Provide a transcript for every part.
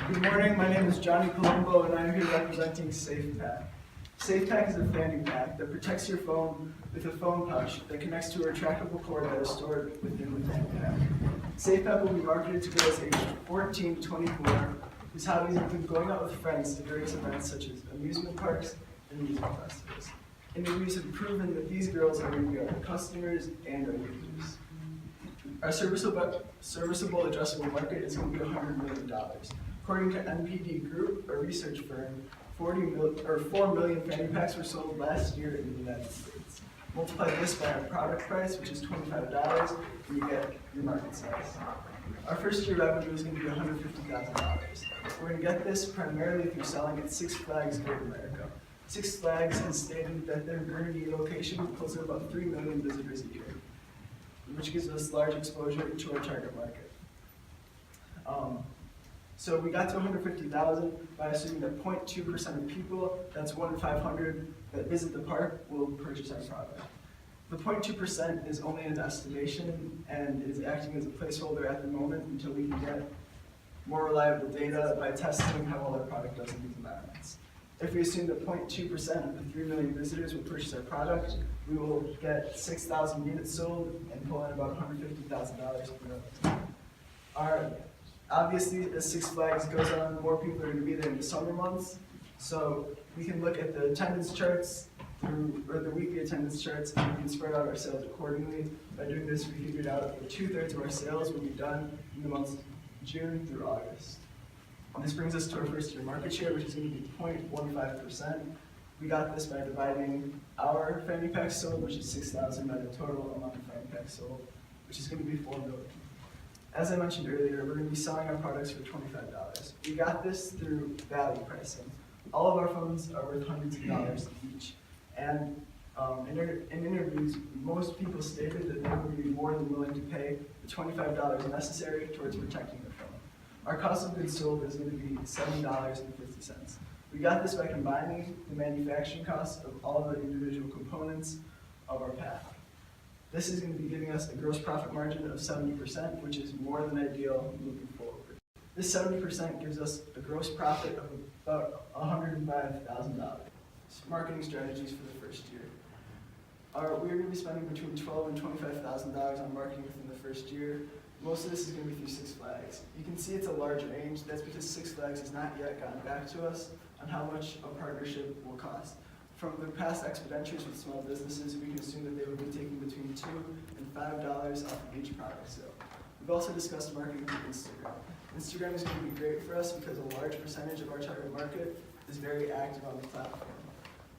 Good morning, my name is Johnny Colombo and I'm here representing Shareback. Shareback is a fanny pack that protects your phone with a phone pouch that connects to a retractable cord that is stored within the fanny pack. Shareback will be marketed to girls aged 14 to 24 whose hobbies include going out with friends to various events such as amusement parks and music festivals. Interviews have proven that these girls are going to be our customers and our users. Our serviceable addressable market is going to be $100 million. According to NPD Group, a research firm, 4 million fanny packs were sold last year in the United States. Multiply this by our product price, which is $25, and you get your market size. Our first year revenue is going to be $150,000. We're going to get this primarily through selling at Six Flags Great America. Six Flags has stated that their Burnaby location pulls in about 3 million visitors a year, which gives us large exposure to our target market. So we got to 150,000 by assuming that 0.2% of people, that's 1 in 500, that visit the park will purchase our product. The 0.2% is only an estimation and is acting as a placeholder at the moment until we can get more reliable data by testing how well our product does in these environments. If we assume that 0.2% of the 3 million visitors will purchase our product, we will get 6,000 units sold and pull in about $150,000 per month. Obviously, as Six Flags goes on, more people are going to be there in the summer months. So we can look at the attendance charts or the weekly attendance charts, and we can spread out our sales accordingly. By doing this, we figured out that 2/3 of our sales will be done in the months June through August. And this brings us to our first year market share, which is going to be 0.15%. We got this by dividing our fanny packs sold, which is 6,000, by the total amount of fanny packs sold, which is going to be 4 million. As I mentioned earlier, we're going to be selling our products for $25. We got this through value pricing. All of our phones are worth hundreds of dollars each. And in interviews, most people stated that they would be more than willing to pay the $25 necessary towards protecting their phone. Our cost of goods sold is going to be $70.50. We got this by combining the manufacturing costs of all of the individual components of our pack. This is going to be giving us a gross profit margin of 70%, which is more than ideal moving forward. This 70% gives us a gross profit of about $105,000. Marketing strategies for the first year. We're going to be spending between $12,000 and $25,000 on marketing within the first year. Most of this is going to be through Six Flags. You can see it's a large range. That's because Six Flags has not yet gotten back to us on how much a partnership will cost. From the past expenditures with small businesses, we can assume that they would be taking between $2 and $5 off of each product sale. We've also discussed marketing through Instagram. Instagram is going to be great for us because a large percentage of our target market is very active on the platform.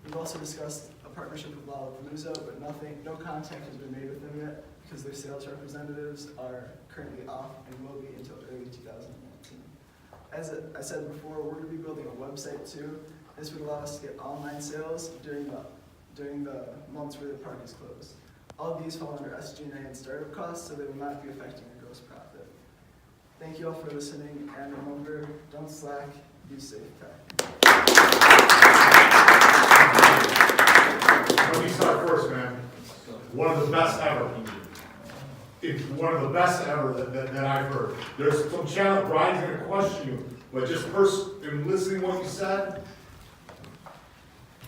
We've also discussed a partnership with Lollapalooza, but no contact has been made with them yet because their sales representatives are currently off and will be until early 2019. As I said before, we're going to be building a website too. This would allow us to get online sales during the months where the park is closed. All of these fall under SG&A and startup costs, so they will not be affecting our gross profit. Thank you all for listening, and remember, don't slack, be safe. Let me start first, man. One of the best ever. It's one of the best ever that I've heard. There's some challenge. Brian's going to question you, but just first, in listening to what you said,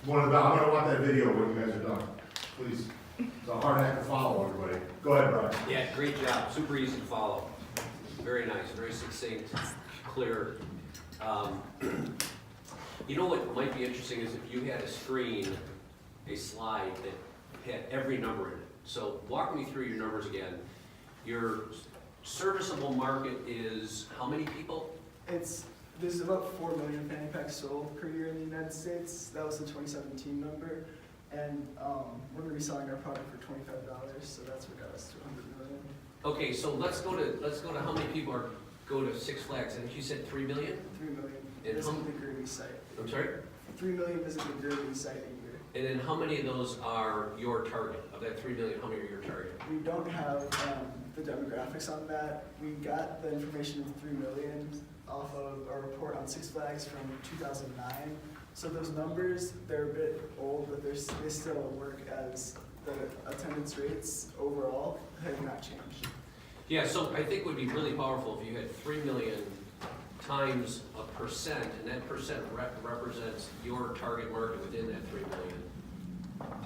I'm going to want that video when you guys are done. Please. It's a hard act to follow, everybody. Go ahead, Brian. Yeah, great job. Super easy to follow. Very nice, very succinct, clear. You know what might be interesting is if you had a screen, a slide that had every number in it. So walk me through your numbers again. Your serviceable market is how many people? There's about 4 million fanny packs sold per year in the United States. That was the 2017 number. And we're going to be selling our product for $25, so that's what got us to 100 million. Okay, so let's go to how many people go to Six Flags. And you said 3 million? 3 million. And Visit the Gertie site. I'm sorry? 3 million visit the Gertie site a year. And then how many of those are your target? Of that 3 million, how many are your target? We don't have the demographics on that. We got the information of 3 million off of a report on Six Flags from 2009. So those numbers, they're a bit old, but they still work as the attendance rates overall have not changed. Yeah, so I think it would be really powerful if you had 3 million times a percent, and that percent represents your target market within that 3 million,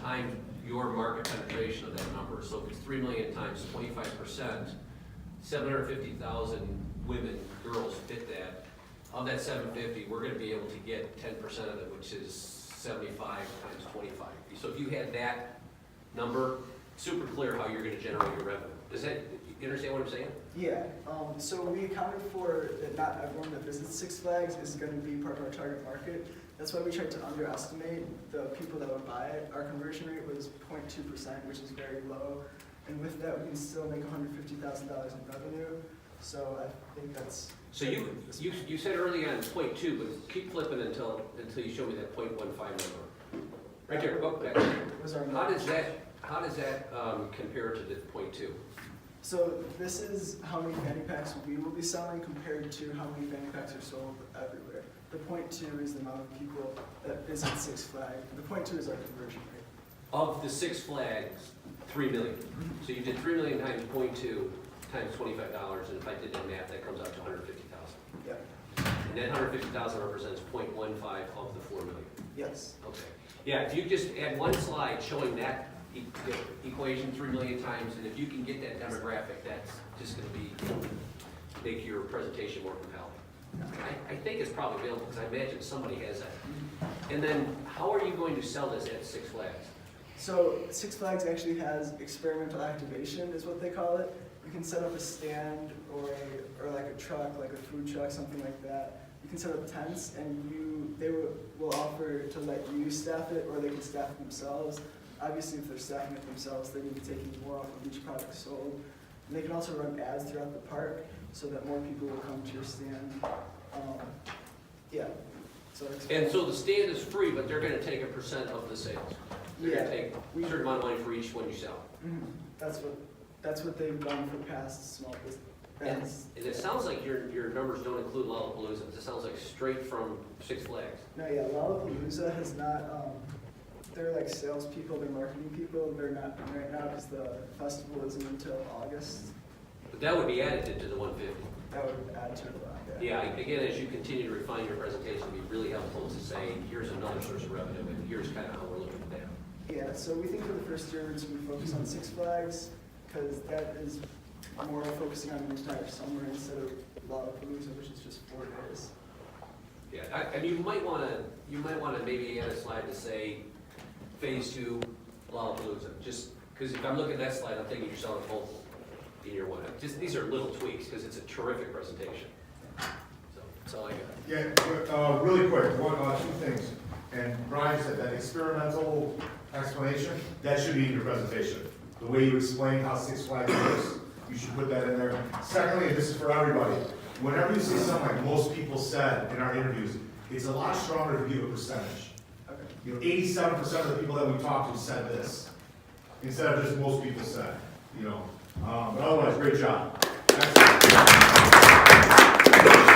times your market penetration of that number. So if it's 3 million times 25%, 750,000 women, girls fit that. Of that 750, we're gonna be able to get 10% of it, which is 75 times 25. So if you had that number, super clear how you're gonna generate your revenue. Does that, you understand what I'm saying? Yeah, so we accounted for that not everyone that visits Six Flags is going to be part of our target market. That's why we tried to underestimate the people that would buy it. Our conversion rate was 0.2%, which is very low. And with that, we can still make $150,000 in revenue. So I think that's... So you said early on 0.2, but keep flipping until you show me that 0.15 number. Right there, go back. Was our How does that compare to the 0.2? So this is how many fanny packs we will be selling compared to how many fanny packs are sold everywhere. The 0.2 is the amount of people that visit Six Flags. The 0.2 is our conversion rate. Of the Six Flags, 3 million. So you did 3 million times 0.2 times $25, and if I did that math, that comes out to 150,000. Yeah. And that 150,000 represents 0.15 of the 4 million. Yes. Okay. Yeah, if you just add one slide showing that equation 3 million times, and if you can get that demographic, that's just going to make your presentation more compelling. I think it's probably available because I imagine somebody has that. And then how are you going to sell this at Six Flags? So Six Flags actually has experimental activation, is what they call it. You can set up a stand or like a truck, like a food truck, something like that. You can set up tents, and they will offer to let you staff it, or they can staff it themselves. Obviously, if they're staffing it themselves, they need to take more off of each product sold. And they can also run ads throughout the park so that more people will come to your stand. Yeah. And so the stand is free, but they're going to take a percent of the sales. They're going to take a certain amount of money for each one you sell. Mm-hmm. That's what they've done for past small business. And it sounds like your numbers don't include Lollapalooza. It sounds like straight from Six Flags. No, yeah, Lollapalooza has not. They're like salespeople, they're marketing people. They're not right now because the festival isn't until August. But that would be added to the 150. That would add to it a lot. Yeah, again, as you continue to refine your presentation, it'd be really helpful to say, here's another source of revenue, and here's kind of how we're looking at that. Yeah, so we think for the first year we're just going to focus on Six Flags because that is more focusing on the entire summer instead of Lollapalooza, which is just 4 days. Yeah, and you might want to maybe add a slide to say Phase 2 Lollapalooza, just because if I'm looking at that slide, I'm thinking you're selling both in your one. Just these are little tweaks because it's a terrific presentation. So that's all I got. Yeah, really quick, two things. And Brian said that experimental explanation, that should be in your presentation. The way you explain how Six Flags works, you should put that in there. Secondly, and this is for everybody, whenever you say something like most people said in our interviews, it's a lot stronger to give a percentage. Okay. You know, 87% of the people that we talked to said this, instead of just most people said, you know. But otherwise, great job.